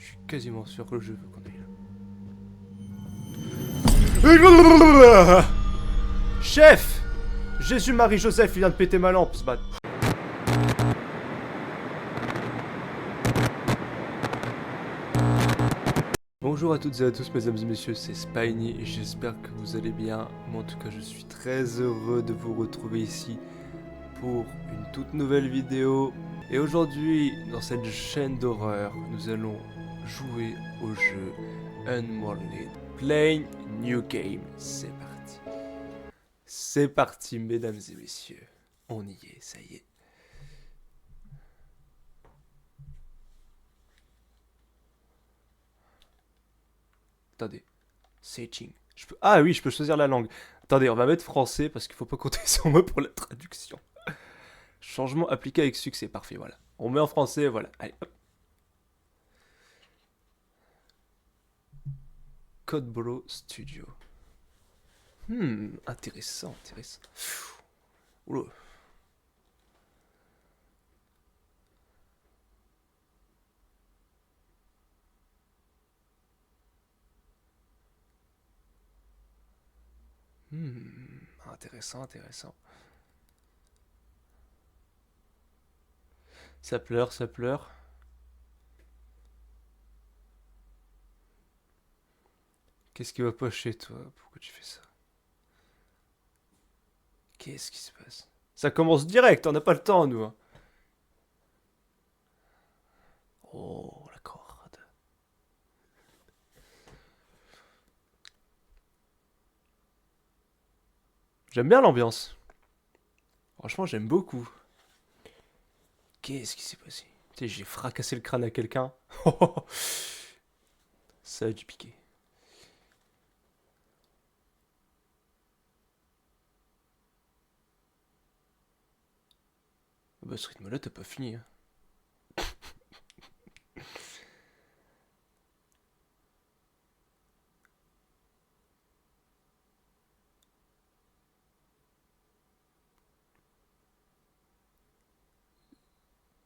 Je suis quasiment sûr que le jeu veut qu'on aille là. Chef! Jésus-Marie-Joseph, il vient de péter ma lampe, ce bat. Bonjour à toutes et à tous, mesdames et messieurs, c'est Spiny et j'espère que vous allez bien. Moi, en tout cas, je suis très heureux de vous retrouver ici pour une toute nouvelle vidéo. Et aujourd'hui, dans cette chaîne d'horreur, nous allons jouer au jeu Unworlded. Playing New Game. C'est parti. C'est parti, mesdames et messieurs. On y est, ça y est. Attendez. Searching. Ah oui, je peux choisir la langue. Attendez, on va mettre français parce qu'il faut pas compter sur moi pour la traduction. Changement appliqué avec succès. Parfait, voilà. On met en français, voilà. Allez, hop. Codebro Studio. Intéressant, intéressant. Oula. Intéressant, intéressant. Ça pleure, ça pleure. Qu'est-ce qui va pas chez toi? Pourquoi tu fais ça? Qu'est-ce qui se passe? Ça commence direct, on n'a pas le temps, nous. Hein. Oh, la corde. J'aime bien l'ambiance. Franchement, j'aime beaucoup. Qu'est-ce qui s'est passé? Tu sais, j'ai fracassé le crâne à quelqu'un. Ça a dû piquer. Bah, ce rythme-là, t'as pas fini. Hein.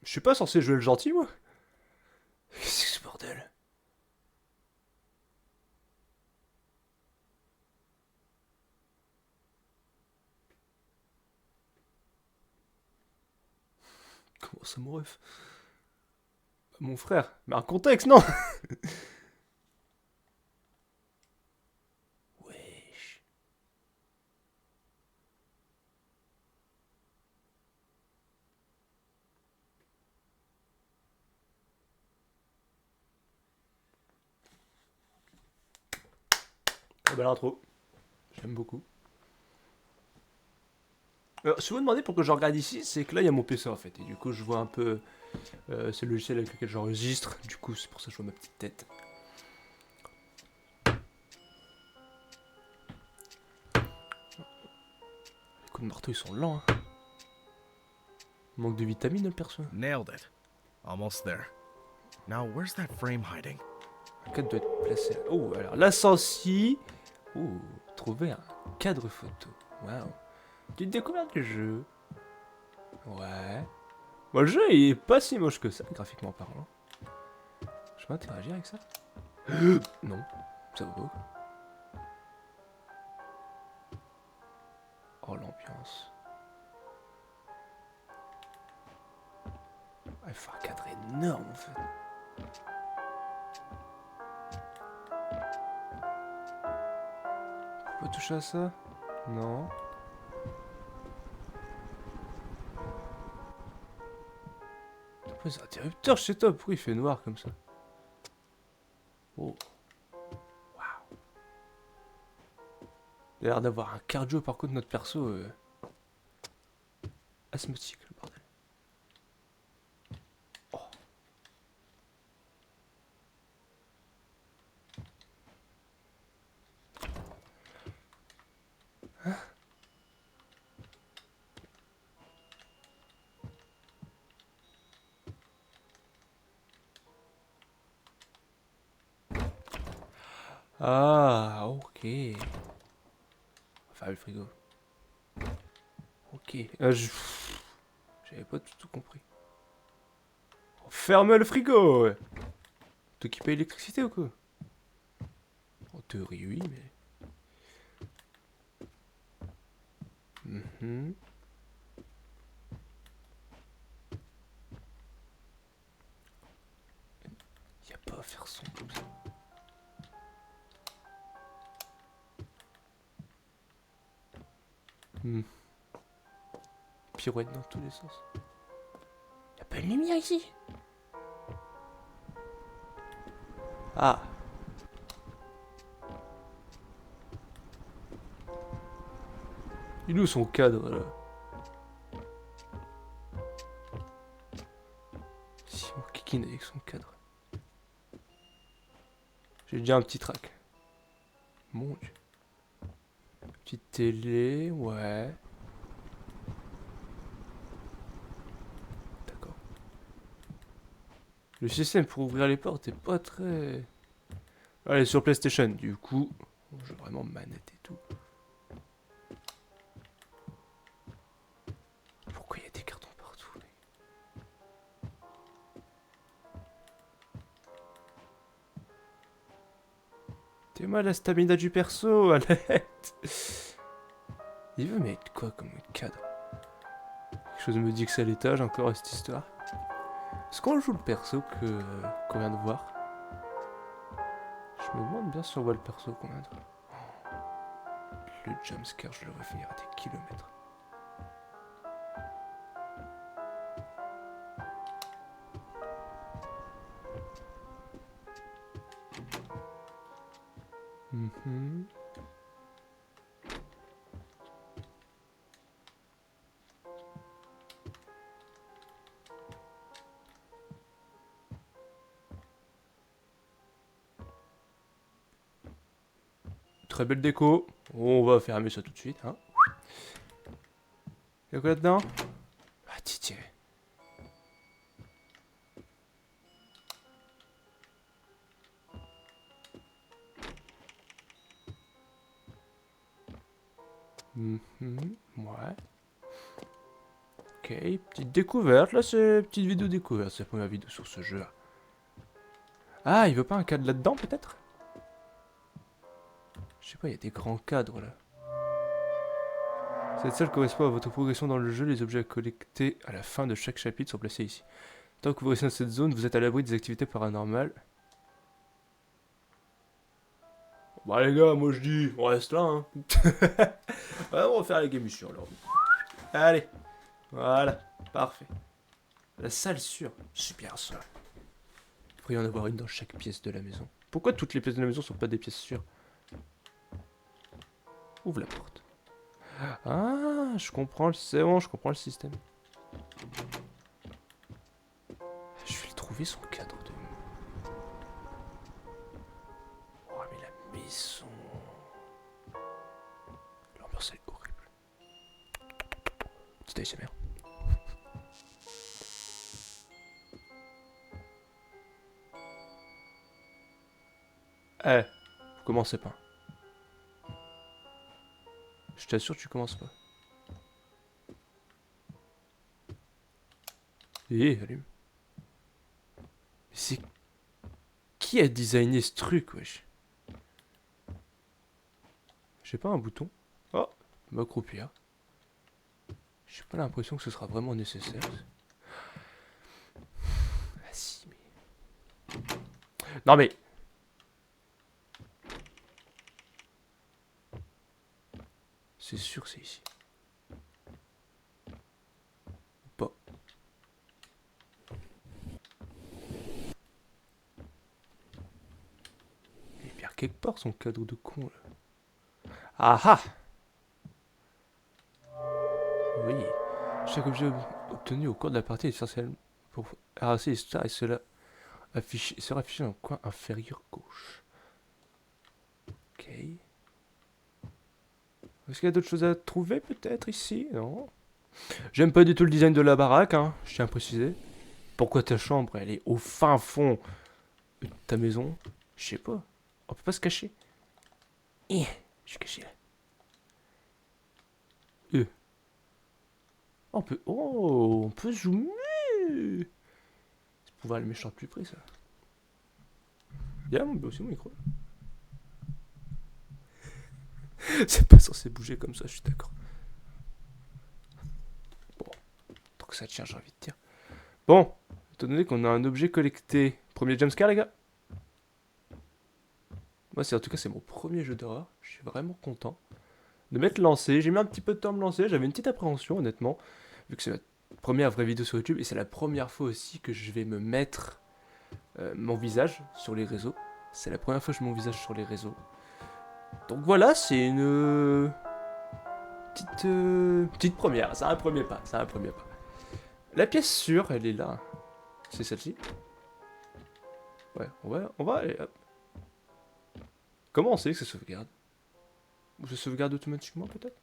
Je suis pas censé jouer le gentil, moi? Qu'est-ce que ce bordel? Comment ça, mon ref? Mon frère. Mais un contexte, non? Wesh. Ah bah l'intro. J'aime beaucoup. Si vous me demandez pourquoi je regarde ici, c'est que là il y a mon PC en fait. Et du coup je vois un peu. C'est le logiciel avec lequel j'enregistre. Du coup c'est pour ça que je vois ma petite tête. Les coups de marteau ils sont lents. Hein. Manque de vitamines le perso. Nailed it. Almost there. Now, where's that frame hiding? Un cadre doit être placé là. Oh, alors l'ascensi. Oh, trouver un cadre photo. Waouh. Petite découverte du jeu. Ouais. Bon, le jeu il est pas si moche que ça, graphiquement parlant. Je peux interagir avec ça? Non, ça vaut pas. Oh, l'ambiance. Il faut un cadre énorme en fait. On peut toucher à ça? Non. Pourquoi c'est un interrupteur chez toi? Pourquoi il fait noir comme ça? Oh. Waouh. Il a l'air d'avoir un cardio par contre notre perso. Asthmatique le bordel. Oh. Hein? Ah, ok. Enfin, le frigo. Ok. J'avais pas tout compris. Ferme le frigo. Toi qui paye l'électricité ou quoi? En théorie, oui, mais... Mhm. Y a pas à faire son comme ça. Hmm. Pirouette dans tous les sens. Y a pas une lumière ici? Ah. Il est où son cadre là? Si on kikine avec son cadre. J'ai déjà un petit track. Mon dieu. Petite télé, ouais. D'accord. Le système pour ouvrir les portes est pas très... Allez, sur PlayStation, du coup. Je veux vraiment manette et tout. Pourquoi il y a des cartons partout, mec? T'es mal la stamina du perso, Alette. Il veut mettre quoi comme cadre? Quelque chose me dit que c'est à l'étage encore à cette histoire. Est-ce qu'on joue le perso qu'on vient de voir? Je me demande bien si on voit le perso qu'on vient de voir. Le jumpscare, je le vois venir à des kilomètres. Mhm. Très belle déco. On va fermer ça tout de suite, hein. Y'a quoi là-dedans? Ah, tiens. Mhm, ouais. Ok, petite découverte. Là, c'est petite vidéo découverte. C'est la première vidéo sur ce jeu. Ah, il veut pas un cadre là-dedans, peut-être? Je sais pas, il y a des grands cadres là. Cette salle correspond à votre progression dans le jeu. Les objets à collecter à la fin de chaque chapitre sont placés ici. Tant que vous restez dans cette zone, vous êtes à l'abri des activités paranormales. Bah les gars, moi je dis, on reste là, hein. Ouais, on va faire la game mission alors. Allez, voilà, parfait. La salle sûre, super ça. Il devrait y en avoir une dans chaque pièce de la maison. Pourquoi toutes les pièces de la maison sont pas des pièces sûres? Ouvre la porte. Ah, je comprends, c'est bon, je comprends le système. Je vais le trouver son cadre de... Oh mais la maison... L'ambiance elle est horrible. Petit ASMR. Eh, vous commencez pas. Je t'assure, tu commences pas. Allume. Mais c'est... Qui a designé ce truc, wesh? J'ai pas un bouton. Oh, m'accroupir. J'ai pas l'impression que ce sera vraiment nécessaire. Ah si, mais... Non mais... C'est sûr c'est ici. Ou pas. Il est bien quelque part son cadre de con là. Ah ah! Oui. Chaque objet obtenu au cours de la partie est essentiel pour ramasser les stars et cela sera affiché dans le coin inférieur gauche. Ok. Est-ce qu'il y a d'autres choses à trouver peut-être ici? Non. J'aime pas du tout le design de la baraque, hein, je tiens à préciser. Pourquoi ta chambre, elle est au fin fond de ta maison? Je sais pas. On peut pas se cacher. Je suis caché là. Euh. On peut... Oh, on peut zoomer. C'est pouvoir le méchant de plus près, ça. Y'a aussi mon micro. C'est pas censé bouger comme ça, je suis d'accord. Bon, tant que ça tient, j'ai envie de dire. Bon, étant donné qu'on a un objet collecté. Premier jumpscare, les gars. Moi, en tout cas, c'est mon premier jeu d'horreur. Je suis vraiment content de m'être lancé. J'ai mis un petit peu de temps à me lancer. J'avais une petite appréhension, honnêtement. Vu que c'est ma première vraie vidéo sur YouTube. Et c'est la première fois aussi que je vais me mettre mon visage sur les réseaux. C'est la première fois que je mets mon visage sur les réseaux. Donc voilà, c'est une petite première. C'est un premier pas. C'est un premier pas. La pièce sûre, elle est là. C'est celle-ci. Ouais, on va aller, hop. Comment on sait que ça sauvegarde? Ou ça sauvegarde automatiquement, peut-être?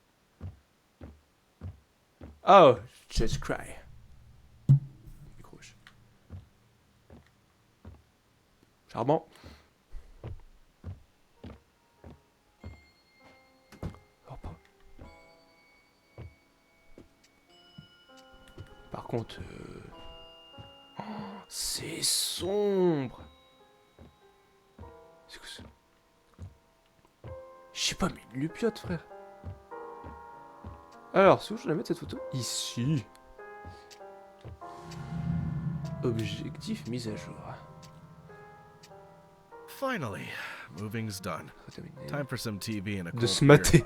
Oh, just cry. Micro. Charbon. Oh, par contre, oh, c'est sombre. C'est quoi ça? Je sais pas, mais une lupiote, frère. Alors, si où je vais la mettre cette photo? Ici. Objectif mise à jour. Finally, moving's done. Time for some TV and a De cold se beer. mater.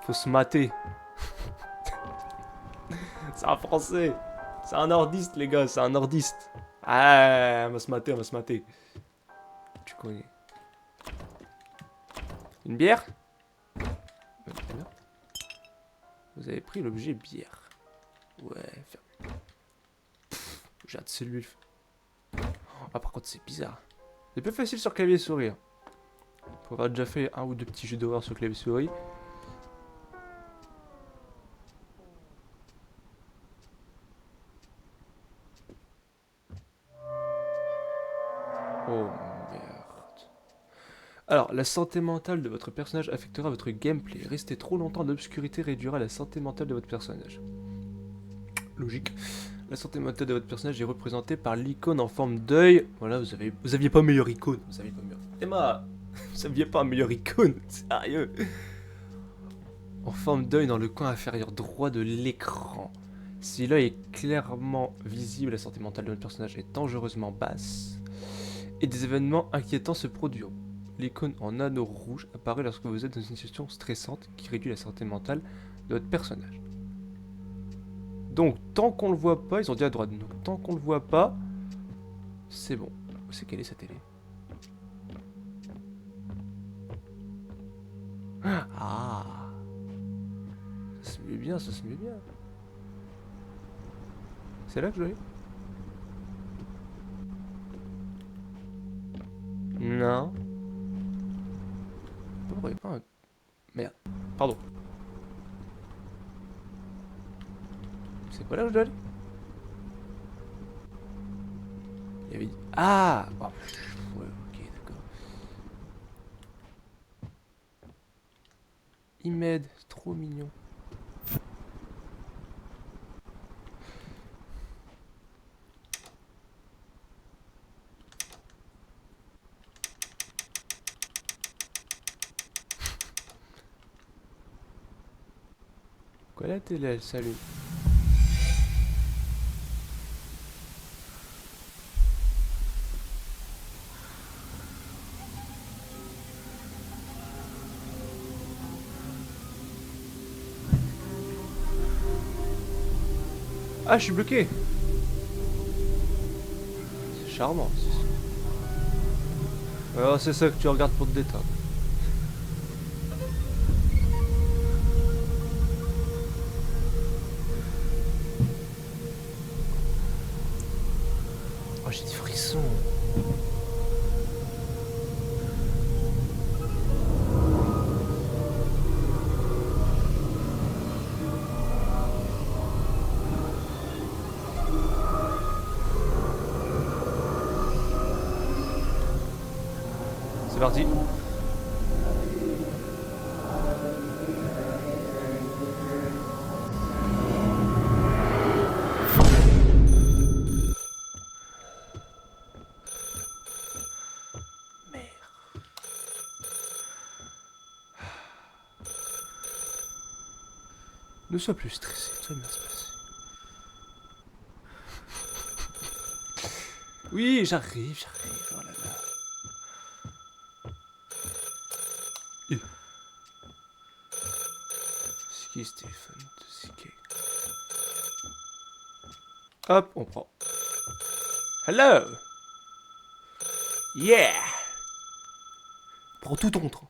Faut se mater. C'est un français. C'est un nordiste, les gars, c'est un nordiste. Ah, on va se mater, on va se mater. Tu connais. Une bière? Vous avez pris l'objet bière. Ouais, ferme. J'ai hâte de celui. Ah, par contre, c'est bizarre. C'est plus facile sur clavier souris. Pour avoir déjà fait un ou deux petits jeux d'horreur sur clavier souris. Oh merde. Alors, la santé mentale de votre personnage affectera votre gameplay. Rester trop longtemps dans l'obscurité réduira la santé mentale de votre personnage. Logique. La santé mentale de votre personnage est représentée par l'icône en forme d'œil. Voilà, vous aviez pas meilleure icône. Vous aviez pas meilleure. Emma, vous aviez pas meilleure icône. Sérieux. En forme d'œil dans le coin inférieur droit de l'écran. Si l'œil est clairement visible, la santé mentale de votre personnage est dangereusement basse. Et des événements inquiétants se produiront. L'icône en anneau rouge apparaît lorsque vous êtes dans une situation stressante qui réduit la santé mentale de votre personnage. Donc, tant qu'on le voit pas, ils ont dit à droite. Donc, tant qu'on le voit pas, c'est bon. C'est quelle est sa télé? Ah, ça se met bien, ça se met bien. C'est là que je l'ai? Non. Pourquoi il y a pas un... Merde. Pardon. C'est pas là que je dois aller? Il y avait... Ah oh, ouais, ok, d'accord. Il m'aide, c'est trop mignon. Quoi la télé, elle s'allume? Ah, je suis bloqué. C'est charmant, c'est ça. Alors, c'est ça que tu regardes pour te détendre. Oh, j'ai des frissons. C'est parti. Ne sois plus stressé, tout va bien se passer. Oui, j'arrive, oh là là. C'est qui ce téléphone? C'est qui? Hop, on prend. Hello! Yeah! Prends tout ton temps.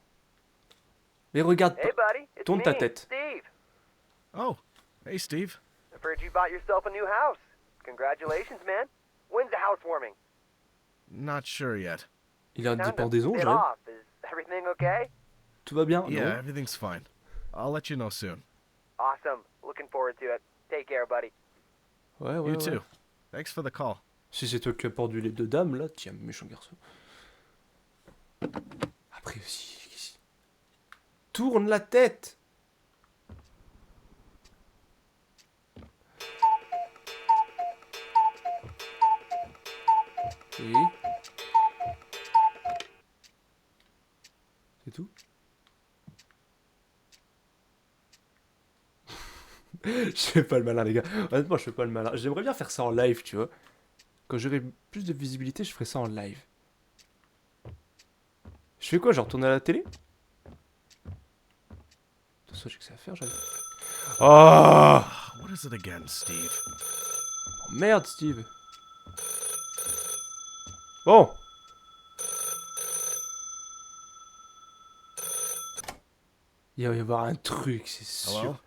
Mais regarde pas. Hey, buddy. It's Tourne me, ta tête. Steve. Oh, hey, Steve. I've heard you bought yourself a new house. Congratulations, man. When's the housewarming? Not sure yet. Il a Sound des a pendaisons, bit Jared. off. Is everything okay? Tout va bien? Yeah, Non. everything's fine. I'll let you know soon. Awesome. Looking forward to it. Take care, buddy. Ouais, ouais, You ouais. too. Thanks for the call. Si c'est toi qui apportes du lait de dame, là, tiens, méchant garçon. Après aussi. Tourne la tête! Oui. C'est tout? Je fais pas le malin, les gars. Honnêtement, je fais pas le malin. J'aimerais bien faire ça en live, tu vois. Quand j'aurai plus de visibilité, je ferai ça en live. Je fais quoi? Je retourne à la télé? De toute façon, j'ai que ça à faire, j'en ai. Oh! What is it again, Steve? Oh, merde, Steve. Bon. Il va y avoir un truc, c'est sûr.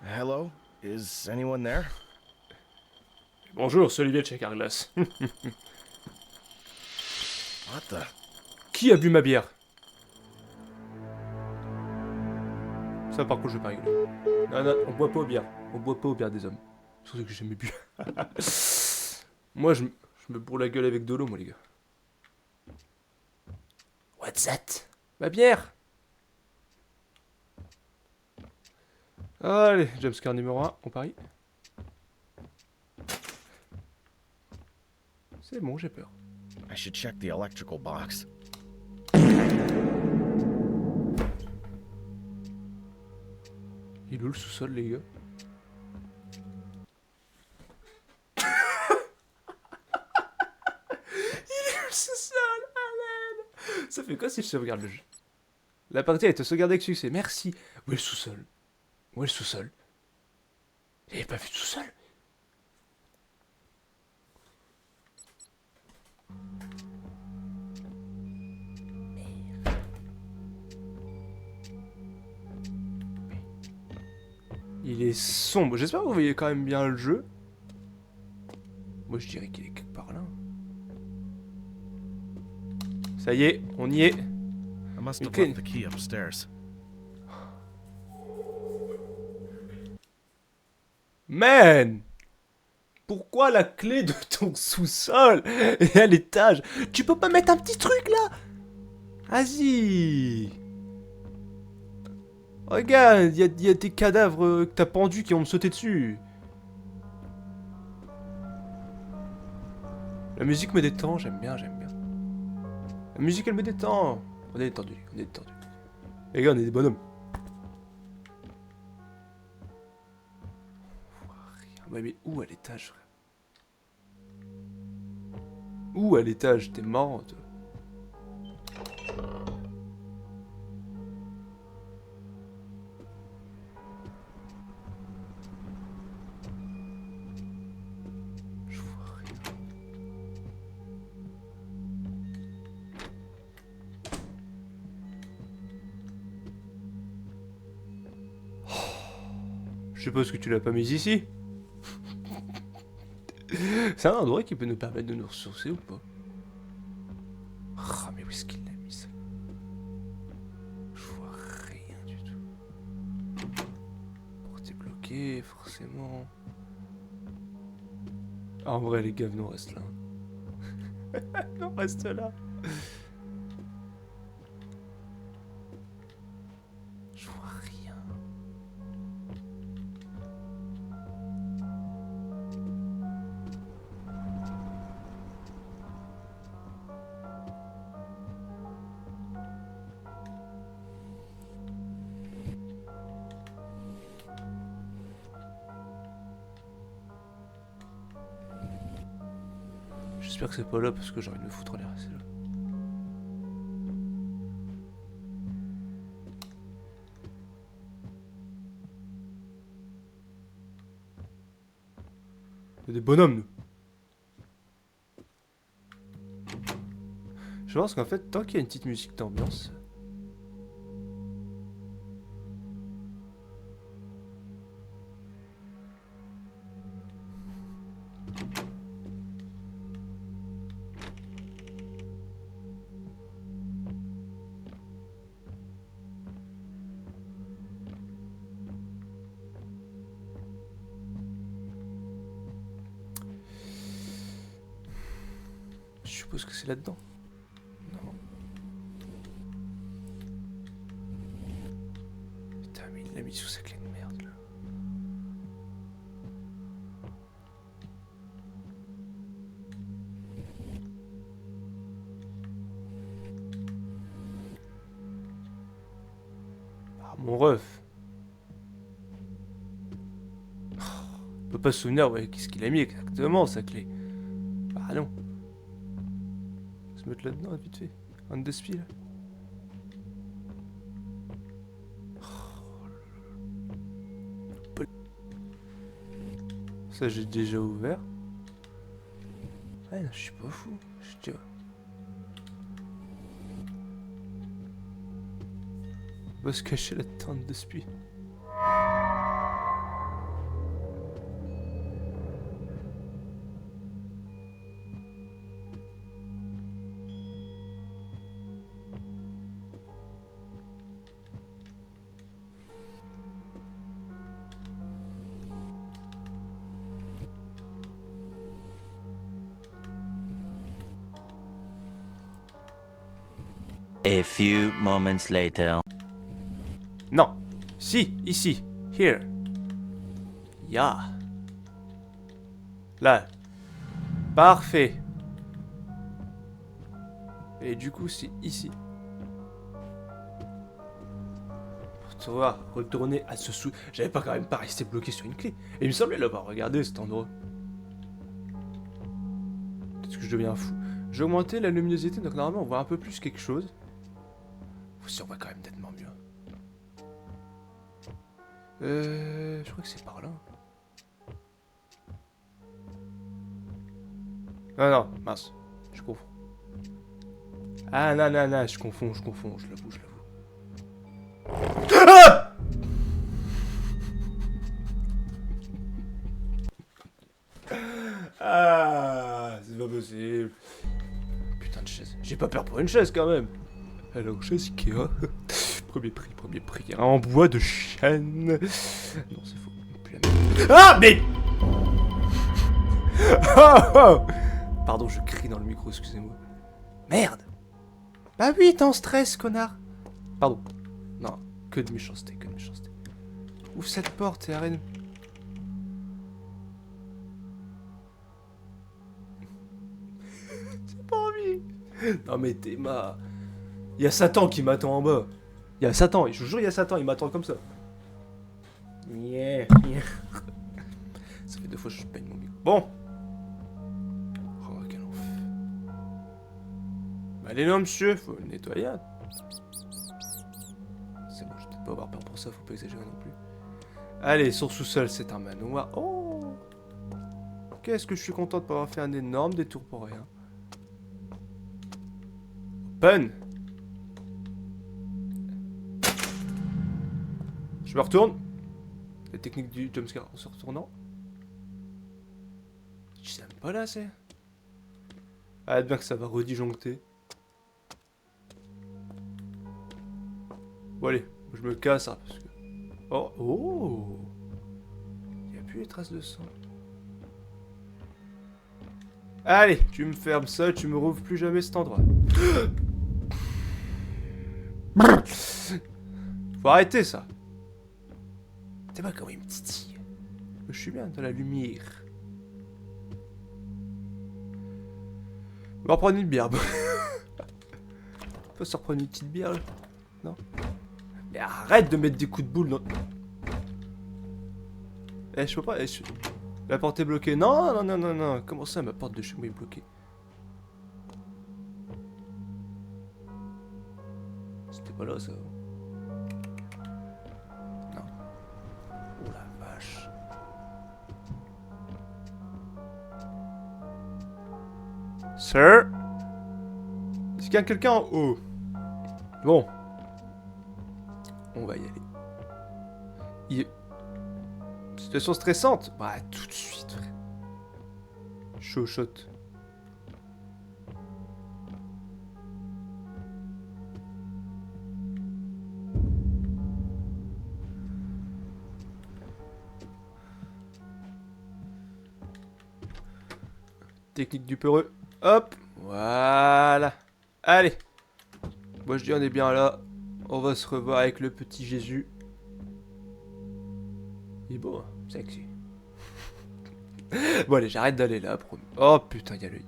Hello? Is anyone there? Bonjour, c'est Olivier de chez Carglass. What the? Qui a bu ma bière? Ça, par contre, je vais pas rigoler. Non, non, on boit pas aux bières. On boit pas aux bières des hommes. Surtout que j'ai jamais bu. Moi, je me bourre la gueule avec de l'eau, moi, les gars. What's that? Ma bière! Allez, jumpscare numéro 1, on parie. C'est bon, j'ai peur. I should check the electrical box. Il est où le sous-sol, les gars? Il est où le sous-sol? Amen! Ça fait quoi si je sauvegarde le jeu? La partie a été sauvegardée avec succès, merci. Où est le sous-sol? Où est le sous-sol? Il avait pas vu de sous-sol? Il est sombre. J'espère que vous voyez quand même bien le jeu. Moi, je dirais qu'il est quelque part là. Ça y est, on y est. I must have Okay. left the key upstairs. Man! Pourquoi la clé de ton sous-sol est à l'étage? Tu peux pas mettre un petit truc là? Vas-y! Regarde, il y a des cadavres que t'as pendus qui vont me sauter dessus. La musique me détend, j'aime bien, j'aime bien. La musique, elle me détend. On est détendu, on est détendu. Les gars, on est des bonhommes. On voit rien. Ouais, mais où à l'étage, frère? Où à l'étage? T'es mort, toi? Je vois rien. Je suppose que tu l'as pas mis ici. C'est un endroit qui peut nous permettre de nous ressourcer ou pas? Ah, mais où est-ce qu'il l'a mis ça? Je vois rien du tout. Porte est bloquée, forcément. Ah, en vrai, les gars, on reste là. On reste là. Je vois rien. J'espère que c'est pas là parce que j'ai envie de me foutre en l'air. C'est là. Il y a des bonhommes, nous. Je pense qu'en fait, tant qu'il y a une petite musique d'ambiance... Je suppose que c'est là-dedans. Non. Putain, mais il l'a mis sous sa clé de merde, là. Ah, mon ref. Oh, on peut pas se souvenir, ouais, qu'est-ce qu'il a mis exactement, sa clé. Bah non. Se mettre là-dedans, vite fait. Un de spi, là. Ça, j'ai déjà ouvert. Ouais, non, je suis pas fou. Je te... On va se cacher là-dedans, un de spi. A few moments later. Non. Si, ici. Here. Ya. Là. Parfait. Et du coup, c'est ici. Pour te voir retourner à ce sous... J'avais pas quand même pas resté bloqué sur une clé. Et il me semblait l'avoir regardé cet endroit. Peut-être que je deviens fou. J'ai augmenté la luminosité, donc normalement on voit un peu plus quelque chose. Si on voit quand même nettement mieux. Je crois que c'est par là. Ah non, mince, je confonds. Ah non, non, non, je confonds, je l'avoue, je l'avoue. Ah, c'est pas possible. Putain de chaise. J'ai pas peur pour une chaise quand même. Alors, chaise Ikea. Premier prix. En bois de chêne. Non, c'est faux. Plus la même. Ah, mais. Oh. Pardon, je crie dans le micro, excusez-moi. Merde. Bah oui, t'es en stress, connard. Pardon. Non, que de méchanceté, que de méchanceté. Ouvre cette porte et arrête. J'ai pas envie. Non mais t'es ma... Il y a Satan qui m'attend en bas. Il y a Satan, je vous jure, il y a Satan, il m'attend comme ça. Yeah. Ça fait 2 fois que je peigne mon micro. Bon. Oh, quel enfer. Allez là, monsieur, faut le nettoyer. C'est bon, je vais peut-être pas avoir peur pour ça, faut pas exagérer non plus. Allez, son sous-sol, c'est un manoir. Oh. Qu'est-ce que je suis content de pas avoir fait un énorme détour pour rien. Open. Je me retourne. La technique du jumpscare en se retournant. Je sais même pas là, c'est. Ah, bien que ça va redisjoncter. Bon, allez, je me casse, hein, parce que. Oh, oh! Il n'y a plus les traces de sang. Allez, tu me fermes ça, tu me rouvres plus jamais cet endroit. Faut arrêter ça. C'est pas comment il me titille. Je suis bien dans la lumière. On va reprendre une bière. Faut se reprendre une petite bière là. Non? Mais arrête de mettre des coups de boule dans... Eh, je peux pas... La porte est bloquée. Non, non, non, non, non. Comment ça, ma porte de chez moi est bloquée? pas là, ça. Non. Oh la vache. Sir? Est-ce qu'il y a quelqu'un en haut? Bon. On va y aller. Situation stressante? Bah, tout de suite, frère. Chaud shot. Technique du peureux. Hop. Voilà. Allez. Moi je dis on est bien là. On va se revoir avec le petit Jésus. Il est beau, hein, sexy. Bon allez, j'arrête d'aller là, promis. Oh putain, il y a l'œil.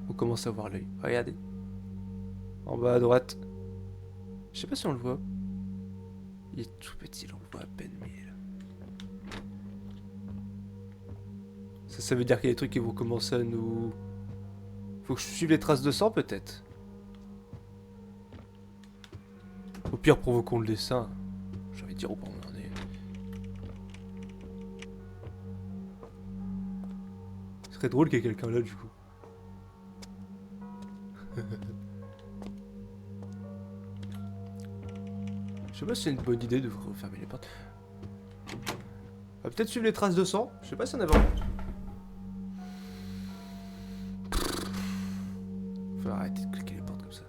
On commence à voir l'œil. Regardez. En bas à droite. Je sais pas si on le voit. Il est tout petit, on le voit à peine, mais il est là. Ça veut dire qu'il y a des trucs qui vont commencer à nous... Faut que je suive les traces de sang, peut-être. Au pire, provoquons le dessin. J'ai envie de dire au point où on en est. Ce serait drôle qu'il y ait quelqu'un là, du coup. Je sais pas si c'est une bonne idée de refermer les portes. On va peut-être suivre les traces de sang. Je sais pas si on avait... Faut arrêter de cliquer les portes comme ça.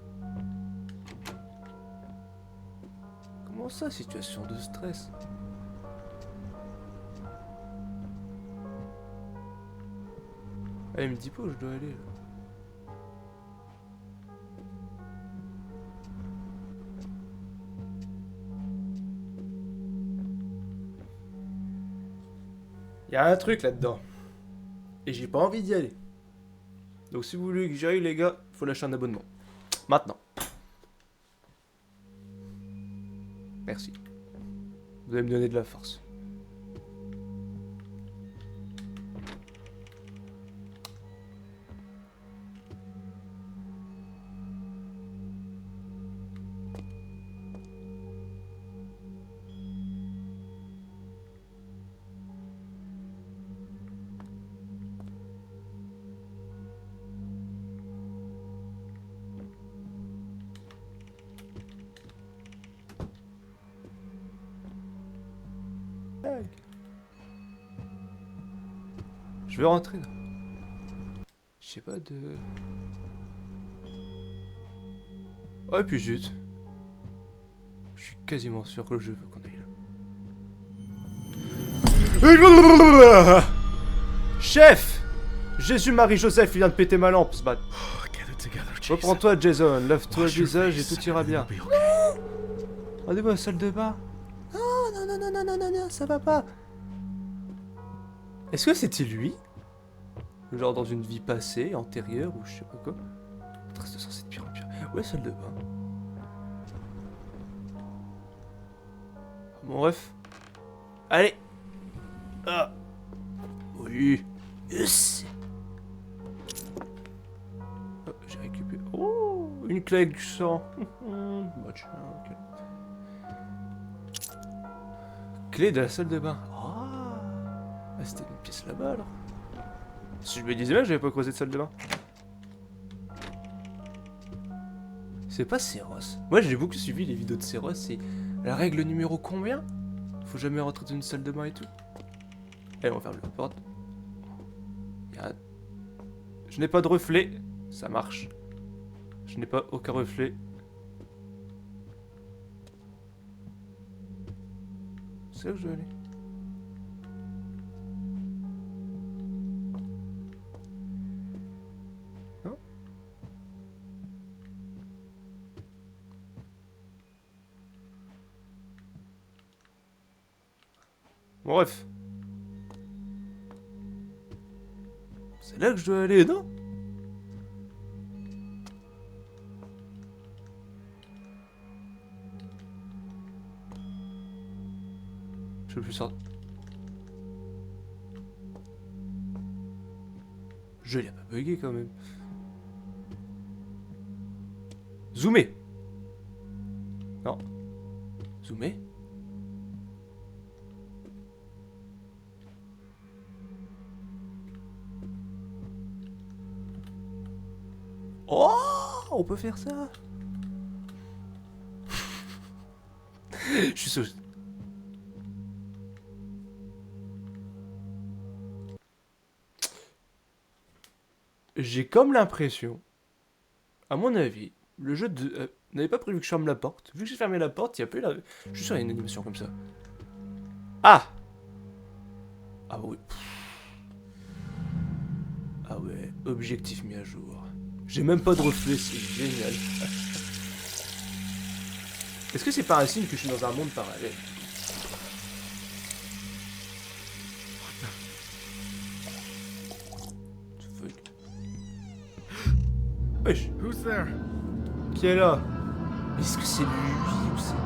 Comment ça, situation de stress? Ah, il me dit pas où je dois aller, là. Il y a un truc là-dedans. Et j'ai pas envie d'y aller. Donc si vous voulez que j'y aille, les gars, faut lâcher un abonnement. Maintenant. Merci. Vous allez me donner de la force. Je vais rentrer là. Je sais pas de... Oh et puis zut. Je suis quasiment sûr que le jeu veut qu'on aille là. Chef! Jésus-Marie-Joseph, il vient de péter ma lampe, ce bat. Oh, get it together, Jason. Reprends-toi, Jason. Lave-toi le Wash your visage et face tout ira and bien. it'll be okay. Rendez-vous à la salle de bain. Non, ça va pas. Est-ce que c'était lui? Genre dans une vie passée, antérieure, ou je sais pas quoi. Trace de sang, c'est de pire en pire. Où est la salle de bain? Bon, bref. Allez. Ah. Oui. Yes. Oh, j'ai récupéré. Oh, une clé avec du sang. Bah, tiens, ok. Clé de la salle de bain. Ah, c'était une pièce là-bas alors. Si je me disais bien que j'avais pas creusé de salle de bain. C'est pas Céros. Moi j'ai beaucoup suivi les vidéos de Céros. C'est la règle numéro combien? Faut jamais rentrer dans une salle de bain et tout. Allez, on ferme la porte. Je n'ai pas de reflet. Ça marche. Je n'ai pas aucun reflet. C'est là que je vais aller. Non? Bon, bref. C'est là que je dois aller, non? Je peux plus sortir. Je l'ai pas bugué quand même. Zoomer. Non. Zoomer. Oh, on peut faire ça. Je suis sûr. J'ai comme l'impression, à mon avis, le jeu n'avait pas prévu que je ferme la porte. Vu que j'ai fermé la porte, il y a pas eu la... Je suis sûr qu'il y a une animation comme ça. Ah! Ah oui. Ah ouais, objectif mis à jour. J'ai même pas de reflet, c'est génial. Est-ce que c'est pas un signe que je suis dans un monde parallèle? Wesh, Who's there? qui est là? Est-ce que c'est lui ou c'est...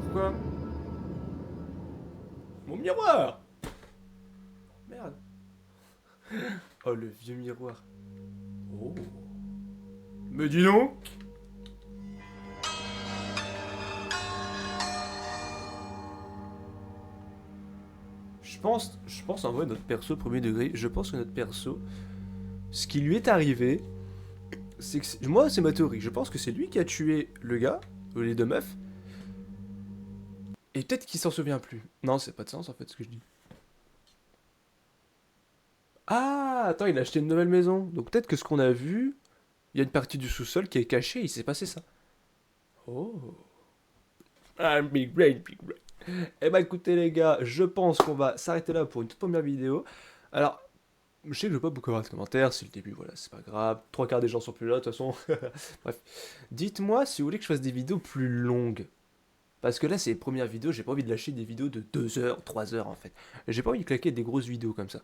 Pourquoi? Mon miroir! Merde. Oh, le vieux miroir. Oh. Mais dis donc! Je pense en vrai notre perso premier degré, je pense que notre perso, ce qui lui est arrivé, c'est que moi c'est ma théorie, je pense que c'est lui qui a tué le gars, ou les deux meufs, et peut-être qu'il s'en souvient plus. Non, c'est pas de sens en fait ce que je dis. Ah, attends, il a acheté une nouvelle maison, donc peut-être que ce qu'on a vu, il y a une partie du sous-sol qui est cachée, il s'est passé ça. Oh. Ah, big brain, big brain. Eh bah écoutez les gars, je pense qu'on va s'arrêter là pour une toute première vidéo. Alors, je sais que je vais pas beaucoup avoir de commentaires, c'est le début, voilà, c'est pas grave. Trois quarts des gens sont plus là, de toute façon. Bref. Dites-moi si vous voulez que je fasse des vidéos plus longues. Parce que là, c'est les premières vidéos, j'ai pas envie de lâcher des vidéos de 2 heures, 3 heures en fait. J'ai pas envie de claquer des grosses vidéos comme ça.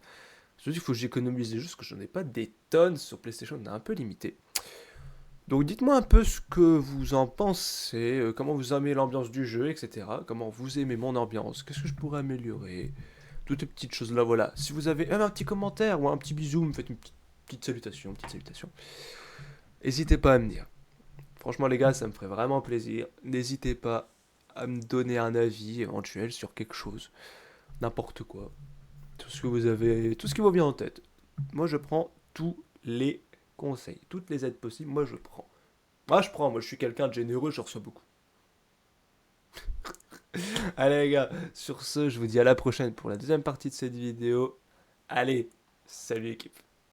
Je dis, il faut que j'économise des jeux, parce que j'en ai pas des tonnes sur PlayStation, on est un peu limité. Donc dites-moi un peu ce que vous en pensez, comment vous aimez l'ambiance du jeu, etc. Comment vous aimez mon ambiance, qu'est-ce que je pourrais améliorer, toutes ces petites choses-là, voilà. Si vous avez même un petit commentaire ou un petit bisou, me faites une petite salutation, n'hésitez pas à me dire. Franchement les gars, ça me ferait vraiment plaisir. N'hésitez pas à me donner un avis éventuel sur quelque chose, n'importe quoi. Tout ce que vous avez, tout ce qui vous vient en tête. Moi je prends tous les conseils, toutes les aides possibles, moi je prends. Moi je suis quelqu'un de généreux, je reçois beaucoup. Allez les gars, sur ce, je vous dis à la prochaine pour la deuxième partie de cette vidéo. Allez, salut l'équipe.